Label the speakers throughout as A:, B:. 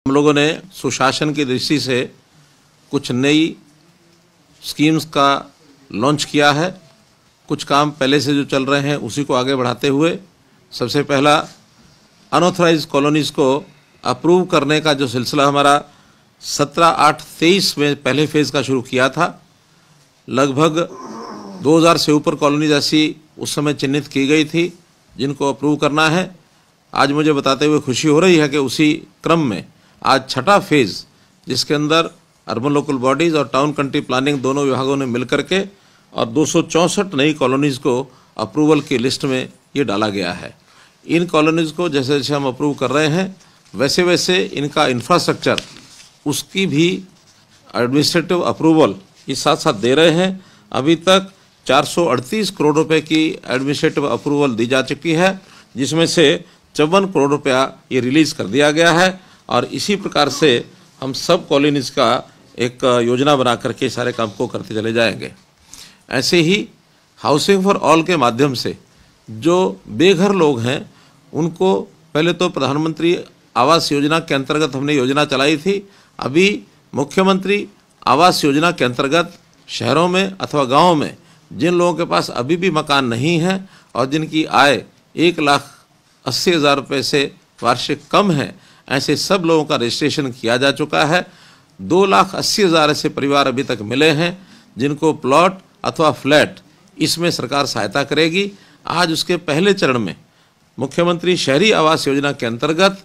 A: हम लोगों ने सुशासन की दृष्टि से कुछ नई स्कीम्स का लॉन्च किया है। कुछ काम पहले से जो चल रहे हैं उसी को आगे बढ़ाते हुए सबसे पहला अनऑथराइज कॉलोनीज़ को अप्रूव करने का जो सिलसिला हमारा 17/8/23 में पहले फेज़ का शुरू किया था। लगभग 2000 से ऊपर कॉलोनीज ऐसी उस समय चिन्हित की गई थी जिनको अप्रूव करना है। आज मुझे बताते हुए खुशी हो रही है कि उसी क्रम में आज छठा फेज़, जिसके अंदर अर्बन लोकल बॉडीज़ और टाउन कंट्री प्लानिंग दोनों विभागों ने मिलकर के और 264 नई कॉलोनीज़ को अप्रूवल की लिस्ट में ये डाला गया है। इन कॉलोनीज़ को जैसे जैसे हम अप्रूव कर रहे हैं वैसे वैसे इनका इंफ्रास्ट्रक्चर, उसकी भी एडमिनिस्ट्रेटिव अप्रूवल ये साथ साथ दे रहे हैं। अभी तक 438 करोड़ रुपए की एडमिनिस्ट्रेटिव अप्रूवल दी जा चुकी है, जिसमें से 54 करोड़ रुपया ये रिलीज़ कर दिया गया है। और इसी प्रकार से हम सब कॉलोनीज़ का एक योजना बना करके सारे काम को करते चले जाएंगे। ऐसे ही हाउसिंग फॉर ऑल के माध्यम से जो बेघर लोग हैं उनको पहले तो प्रधानमंत्री आवास योजना के अंतर्गत हमने योजना चलाई थी। अभी मुख्यमंत्री आवास योजना के अंतर्गत शहरों में अथवा गाँव में जिन लोगों के पास अभी भी मकान नहीं है और जिनकी आय 1,80,000 रुपये से वार्षिक कम है, ऐसे सब लोगों का रजिस्ट्रेशन किया जा चुका है। 2,80,000 ऐसे परिवार अभी तक मिले हैं जिनको प्लॉट अथवा फ्लैट इसमें सरकार सहायता करेगी। आज उसके पहले चरण में मुख्यमंत्री शहरी आवास योजना के अंतर्गत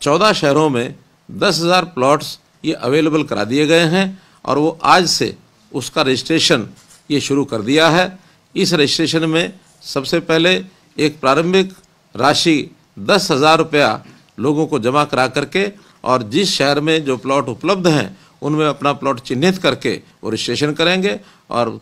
A: 14 शहरों में 10,000 प्लॉट्स ये अवेलेबल करा दिए गए हैं और वो आज से उसका रजिस्ट्रेशन ये शुरू कर दिया है। इस रजिस्ट्रेशन में सबसे पहले एक प्रारंभिक राशि 10,000 रुपया लोगों को जमा करा करके और जिस शहर में जो प्लॉट उपलब्ध हैं उनमें अपना प्लॉट चिन्हित करके वो रजिस्ट्रेशन करेंगे और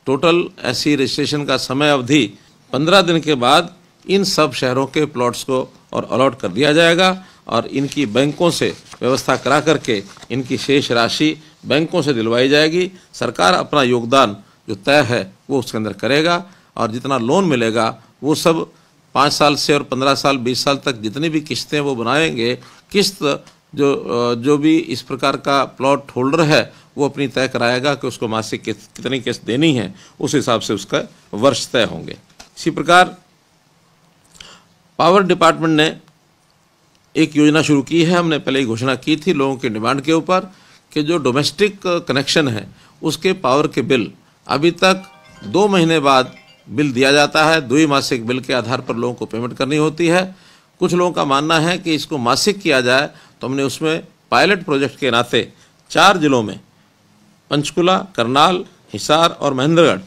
A: टोटल ऐसी रजिस्ट्रेशन का समय अवधि 15 दिन के बाद इन सब शहरों के प्लॉट्स को और अलॉट कर दिया जाएगा और इनकी बैंकों से व्यवस्था करा करके इनकी शेष राशि बैंकों से दिलवाई जाएगी। सरकार अपना योगदान जो तय है वो उसके अंदर करेगा और जितना लोन मिलेगा वो सब 5 साल से और 15 साल 20 साल तक जितनी भी किस्तें वो बनाएंगे, किस्त जो भी इस प्रकार का प्लॉट होल्डर है वो अपनी तय कराएगा कि उसको मासिक कितनी किस्त देनी है, उस हिसाब से उसका वर्ष तय होंगे। इसी प्रकार पावर डिपार्टमेंट ने एक योजना शुरू की है। हमने पहले ही घोषणा की थी लोगों की डिमांड के ऊपर कि जो डोमेस्टिक कनेक्शन है उसके पावर के बिल अभी तक 2 महीने बाद बिल दिया जाता है। द्विमासिक बिल के आधार पर लोगों को पेमेंट करनी होती है। कुछ लोगों का मानना है कि इसको मासिक किया जाए, तो हमने उसमें पायलट प्रोजेक्ट के नाते 4 जिलों में पंचकुला, करनाल, हिसार और महेंद्रगढ़,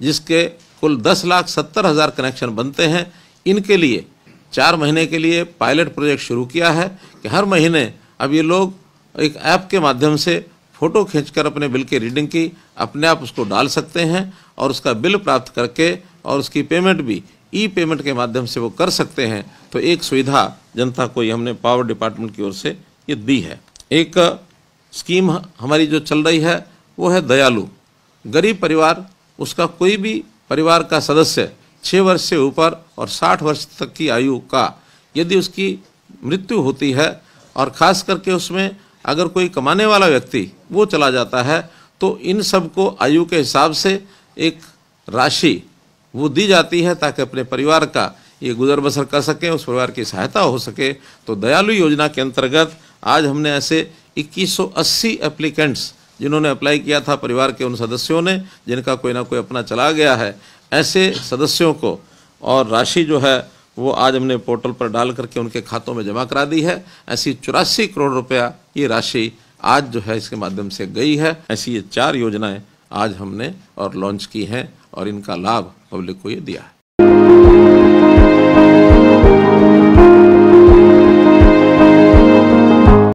A: जिसके कुल 10,70,000 कनेक्शन बनते हैं, इनके लिए 4 महीने के लिए पायलट प्रोजेक्ट शुरू किया है कि हर महीने अब ये लोग एक ऐप के माध्यम से फ़ोटो खींचकर अपने बिल की रीडिंग की अपने आप उसको डाल सकते हैं और उसका बिल प्राप्त करके और उसकी पेमेंट भी ई पेमेंट के माध्यम से वो कर सकते हैं। तो एक सुविधा जनता को ये हमने पावर डिपार्टमेंट की ओर से ये दी है। एक स्कीम हमारी जो चल रही है वो है दयालु। गरीब परिवार, उसका कोई भी परिवार का सदस्य 6 वर्ष से ऊपर और 60 वर्ष तक की आयु का यदि उसकी मृत्यु होती है और ख़ास करके उसमें अगर कोई कमाने वाला व्यक्ति वो चला जाता है, तो इन सब को आयु के हिसाब से एक राशि वो दी जाती है ताकि अपने परिवार का ये गुजर बसर कर सकें, उस परिवार की सहायता हो सके। तो दयालु योजना के अंतर्गत आज हमने ऐसे 2180 एप्लीकेंट्स जिन्होंने अप्लाई किया था, परिवार के उन सदस्यों ने जिनका कोई ना कोई अपना चला गया है, ऐसे सदस्यों को और राशि जो है वो आज हमने पोर्टल पर डाल करके उनके खातों में जमा करा दी है। ऐसी 84 करोड़ रुपया ये राशि आज जो है इसके माध्यम से गई है। ऐसी ये 4 योजनाएं आज हमने और लॉन्च की हैं और इनका लाभ पब्लिक को ये दिया है।